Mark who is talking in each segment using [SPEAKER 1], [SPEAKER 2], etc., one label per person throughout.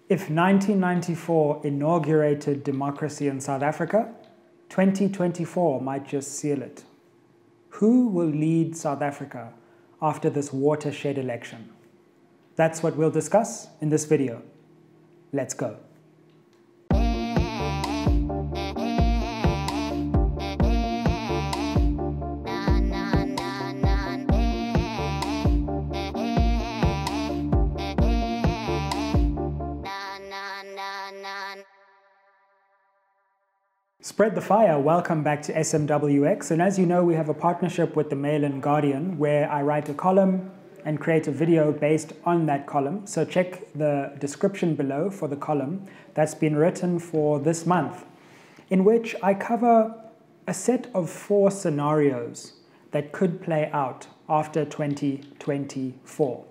[SPEAKER 1] If 1994 inaugurated democracy in South Africa, 2024 might just seal it. Who will lead South Africa after this watershed election? That's what we'll discuss in this video. Let's go. Spread the fire, welcome back to SMWX, and as you know, we have a partnership with the Mail and Guardian where I write a column and create a video based on that column. So check the description below for the column that's been written for this month, in which I cover a set of 4 scenarios that could play out after 2024.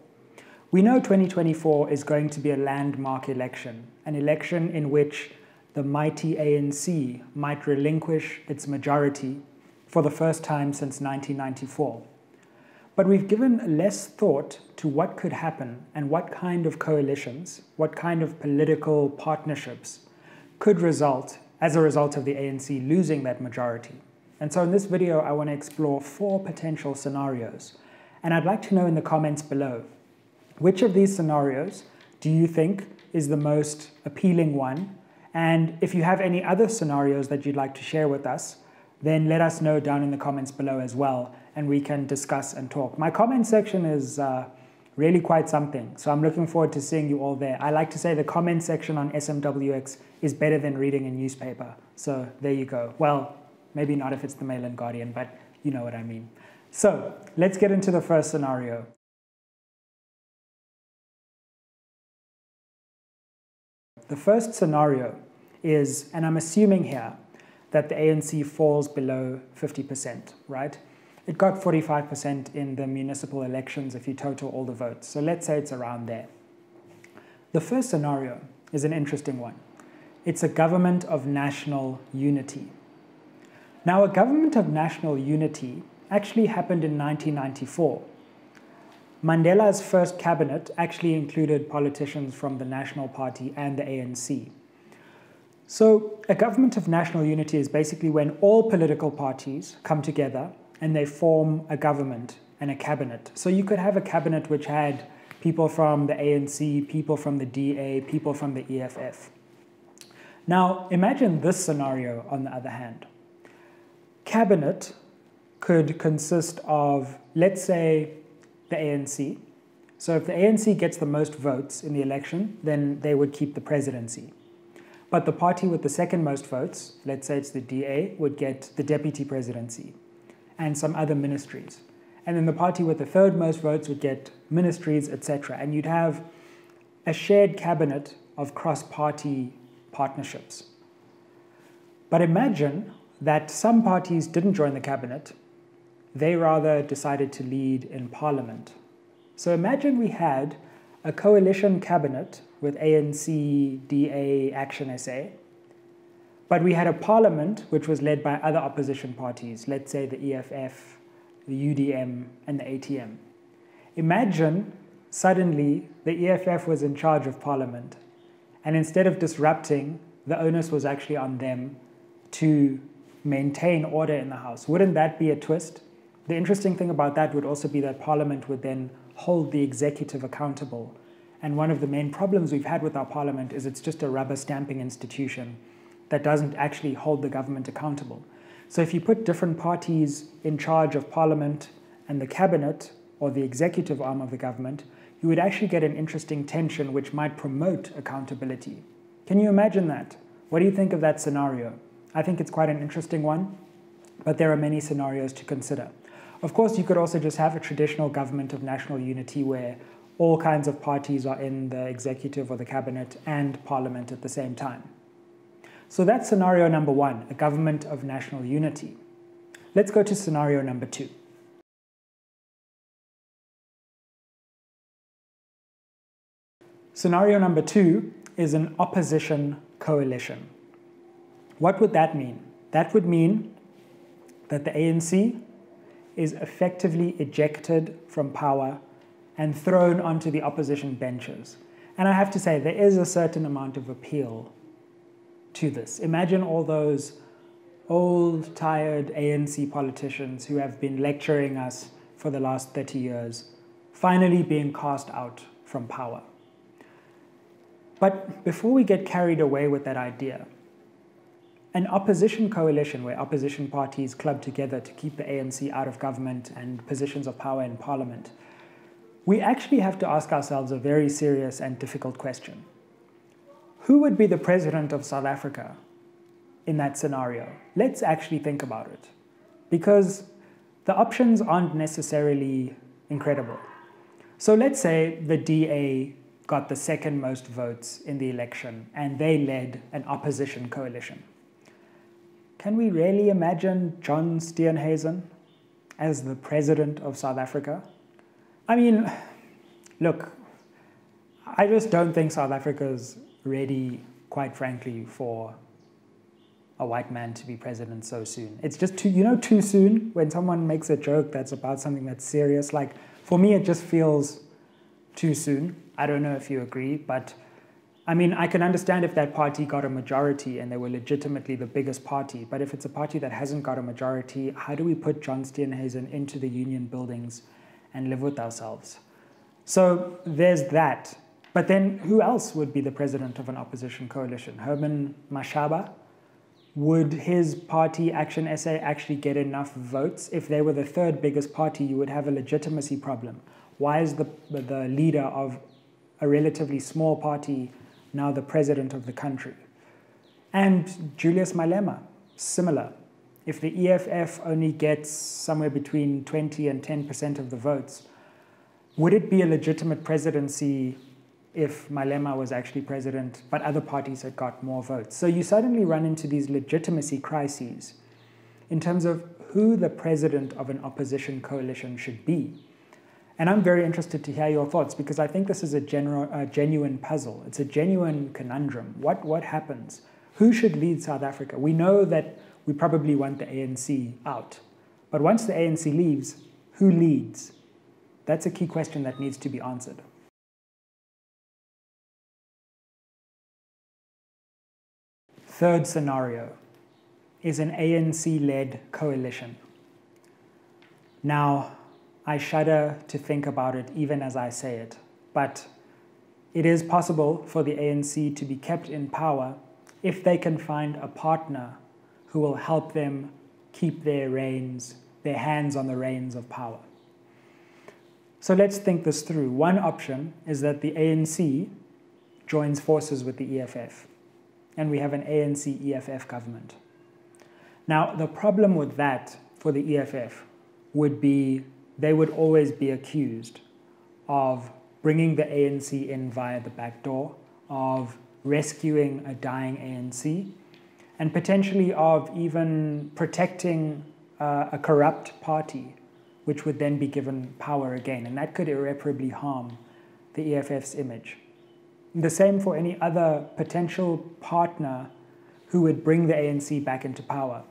[SPEAKER 1] We know 2024 is going to be a landmark election, an election in which the mighty ANC might relinquish its majority for the first time since 1994. But we've given less thought to what could happen and what kind of coalitions, what kind of political partnerships could result as a result of the ANC losing that majority. And so in this video, I want to explore 4 potential scenarios. And I'd like to know in the comments below, which of these scenarios do you think is the most appealing one? And if you have any other scenarios that you'd like to share with us, then let us know down in the comments below as well, and we can discuss and talk. My comment section is really quite something, so I'm looking forward to seeing you all there. I like to say the comment section on SMWX is better than reading a newspaper, so there you go. Well, maybe not if it's the Mail and Guardian, but you know what I mean. So let's get into the first scenario. The first scenario is, and I'm assuming here, that the ANC falls below 50%, right? It got 45% in the municipal elections if you total all the votes. So let's say it's around there. The first scenario is an interesting one. It's a government of national unity. Now, a government of national unity actually happened in 1994. Mandela's first cabinet actually included politicians from the National Party and the ANC. So a government of national unity is basically when all political parties come together and they form a government and a cabinet. So you could have a cabinet which had people from the ANC, people from the DA, people from the EFF. Now imagine this scenario on the other hand. Cabinet could consist of, let's say, the ANC. So if the ANC gets the most votes in the election, then they would keep the presidency. But the party with the second most votes, let's say it's the DA, would get the deputy presidency and some other ministries. And then the party with the third most votes would get ministries, etc. And you'd have a shared cabinet of cross-party partnerships. But imagine that some parties didn't join the cabinet. They rather decided to lead in parliament. So imagine we had a coalition cabinet with ANC, DA, Action SA, but we had a parliament which was led by other opposition parties, let's say the EFF, the UDM, and the ATM. Imagine suddenly the EFF was in charge of parliament, and instead of disrupting, the onus was actually on them to maintain order in the house. Wouldn't that be a twist? The interesting thing about that would also be that Parliament would then hold the executive accountable. And one of the main problems we've had with our Parliament is it's just a rubber stamping institution that doesn't actually hold the government accountable. So if you put different parties in charge of Parliament and the cabinet, or the executive arm of the government, you would actually get an interesting tension which might promote accountability. Can you imagine that? What do you think of that scenario? I think it's quite an interesting one, but there are many scenarios to consider. Of course, you could also just have a traditional government of national unity where all kinds of parties are in the executive or the cabinet and parliament at the same time. So that's scenario number 1, a government of national unity. Let's go to scenario number 2. Scenario number 2 is an opposition coalition. What would that mean? That would mean that the ANC is effectively ejected from power and thrown onto the opposition benches. And I have to say, there is a certain amount of appeal to this. Imagine all those old, tired ANC politicians who have been lecturing us for the last 30 years, finally being cast out from power. But before we get carried away with that idea, an opposition coalition where opposition parties club together to keep the ANC out of government and positions of power in parliament, we actually have to ask ourselves a very serious and difficult question. Who would be the president of South Africa in that scenario? Let's actually think about it, because the options aren't necessarily incredible. So let's say the DA got the second most votes in the election and they led an opposition coalition. Can we really imagine John Steenhuisen as the president of South Africa? I mean, look, I just don't think South Africa's ready, quite frankly, for a white man to be president so soon. It's just too soon when someone makes a joke that's about something that's serious. Like, for me, it just feels too soon. I don't know if you agree, but I mean, I can understand if that party got a majority and they were legitimately the biggest party, but if it's a party that hasn't got a majority, how do we put John Steenhuisen into the union buildings and live with ourselves? So there's that. But then who else would be the president of an opposition coalition? Herman Mashaba? Would his party, Action SA, actually get enough votes? If they were the third biggest party, you would have a legitimacy problem. Why is the leader of a relatively small party now the president of the country? And Julius Malema, similar. If the EFF only gets somewhere between 20 and 10% of the votes, would it be a legitimate presidency if Malema was actually president, but other parties had got more votes? So you suddenly run into these legitimacy crises in terms of who the president of an opposition coalition should be. And I'm very interested to hear your thoughts, because I think this is a genuine puzzle. It's a genuine conundrum. What happens? Who should lead South Africa? We know that we probably want the ANC out. But once the ANC leaves, who leads? That's a key question that needs to be answered. Third scenario is an ANC-led coalition. Now, I shudder to think about it even as I say it, but it is possible for the ANC to be kept in power if they can find a partner who will help them keep their hands on the reins of power. So let's think this through. One option is that the ANC joins forces with the EFF, and we have an ANC-EFF government. Now, the problem with that for the EFF would be they would always be accused of bringing the ANC in via the back door, of rescuing a dying ANC, and potentially of even protecting a corrupt party, which would then be given power again. And that could irreparably harm the EFF's image. The same for any other potential partner who would bring the ANC back into power.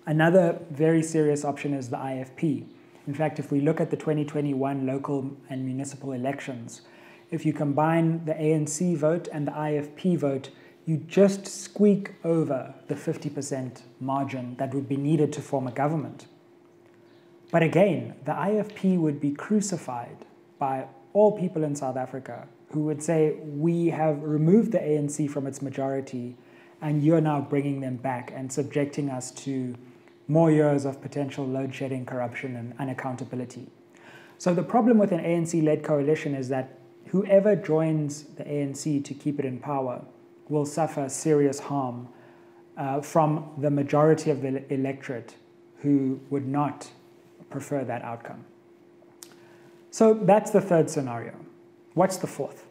[SPEAKER 1] Another very serious option is the IFP. In fact, if we look at the 2021 local and municipal elections, if you combine the ANC vote and the IFP vote, you just squeak over the 50% margin that would be needed to form a government. But again, the IFP would be crucified by all people in South Africa who would say, we have removed the ANC from its majority and you're now bringing them back and subjecting us to more years of potential load-shedding, corruption, and unaccountability. So the problem with an ANC-led coalition is that whoever joins the ANC to keep it in power will suffer serious harm from the majority of the electorate who would not prefer that outcome. So that's the third scenario. What's the fourth?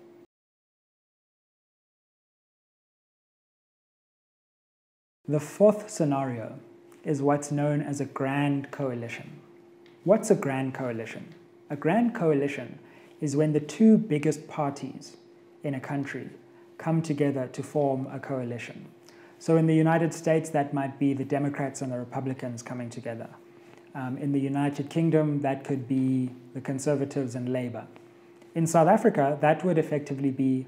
[SPEAKER 1] The fourth scenario is what's known as a grand coalition. What's a grand coalition? A grand coalition is when the two biggest parties in a country come together to form a coalition. So in the United States, that might be the Democrats and the Republicans coming together. In the United Kingdom, that could be the Conservatives and Labour. In South Africa, that would effectively be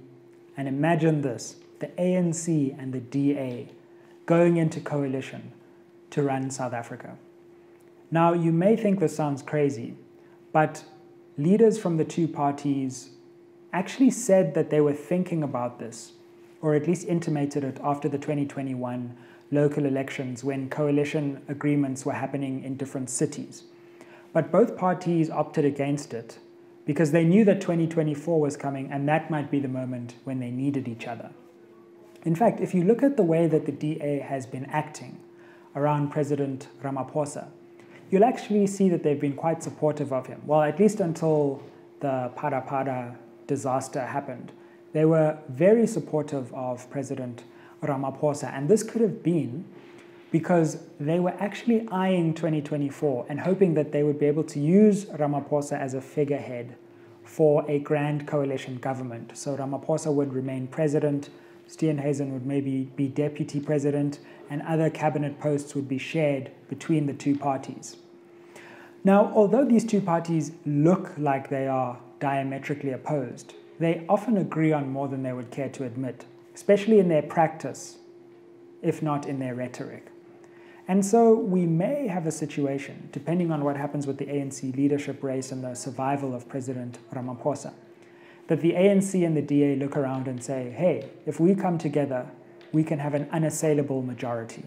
[SPEAKER 1] And imagine this, the ANC and the DA going into coalition to run South Africa. Now, you may think this sounds crazy, but leaders from the two parties actually said that they were thinking about this, or at least intimated it after the 2021 local elections when coalition agreements were happening in different cities. But both parties opted against it because they knew that 2024 was coming and that might be the moment when they needed each other. In fact, if you look at the way that the DA has been acting around President Ramaphosa, you'll actually see that they've been quite supportive of him. Well, at least until the Pada disaster happened. They were very supportive of President Ramaphosa, and this could have been because they were actually eyeing 2024 and hoping that they would be able to use Ramaphosa as a figurehead for a grand coalition government. So Ramaphosa would remain president, Steenhuisen would maybe be deputy president, and other cabinet posts would be shared between the two parties. Now, although these two parties look like they are diametrically opposed, they often agree on more than they would care to admit, especially in their practice, if not in their rhetoric. And so we may have a situation, depending on what happens with the ANC leadership race and the survival of President Ramaphosa, that the ANC and the DA look around and say, hey, if we come together, we can have an unassailable majority.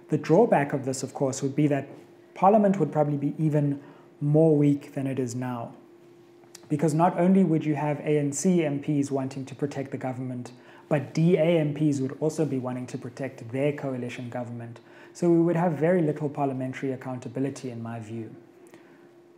[SPEAKER 1] The drawback of this, of course, would be that Parliament would probably be even more weak than it is now. Because not only would you have ANC MPs wanting to protect the government, but DA MPs would also be wanting to protect their coalition government. So we would have very little parliamentary accountability, in my view.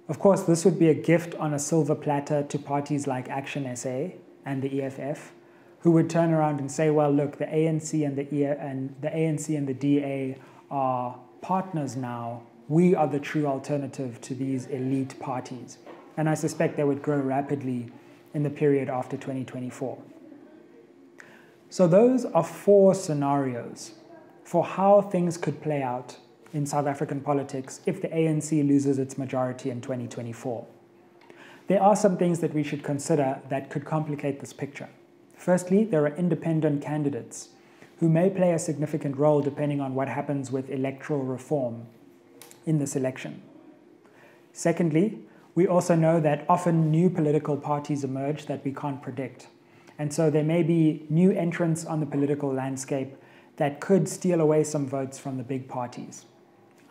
[SPEAKER 1] Of course, this would be a gift on a silver platter to parties like Action SA and the EFF, who would turn around and say, well, look, the ANC and the DA are partners now. We are the true alternative to these elite parties. And I suspect they would grow rapidly in the period after 2024. So those are 4 scenarios for how things could play out in South African politics if the ANC loses its majority in 2024. There are some things that we should consider that could complicate this picture. Firstly, there are independent candidates who may play a significant role depending on what happens with electoral reform in this election. Secondly, we also know that often new political parties emerge that we can't predict. And so there may be new entrants on the political landscape that could steal away some votes from the big parties.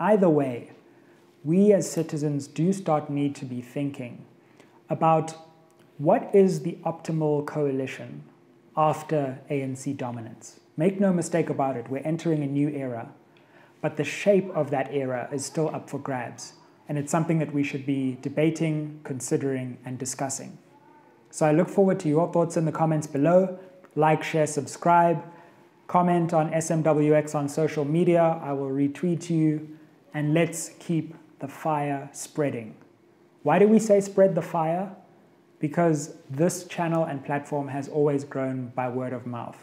[SPEAKER 1] Either way, we as citizens do need to be thinking about what is the optimal coalition after ANC dominance. Make no mistake about it, we're entering a new era, but the shape of that era is still up for grabs. And it's something that we should be debating, considering, and discussing. So I look forward to your thoughts in the comments below. Like, share, subscribe, comment on SMWX on social media. I will retweet you, and let's keep the fire spreading. Why do we say spread the fire? Because this channel and platform has always grown by word of mouth.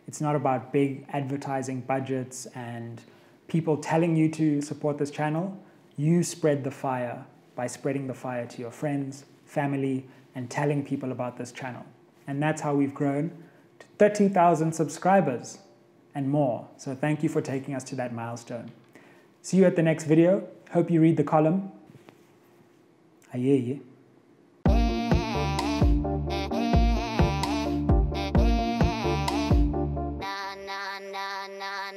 [SPEAKER 1] It's not about big advertising budgets and people telling you to support this channel. You spread the fire by spreading the fire to your friends, family, and telling people about this channel. And that's how we've grown to 30,000 subscribers and more. So thank you for taking us to that milestone. See you at the next video. Hope you read the column. Aye.
[SPEAKER 2] Na na na na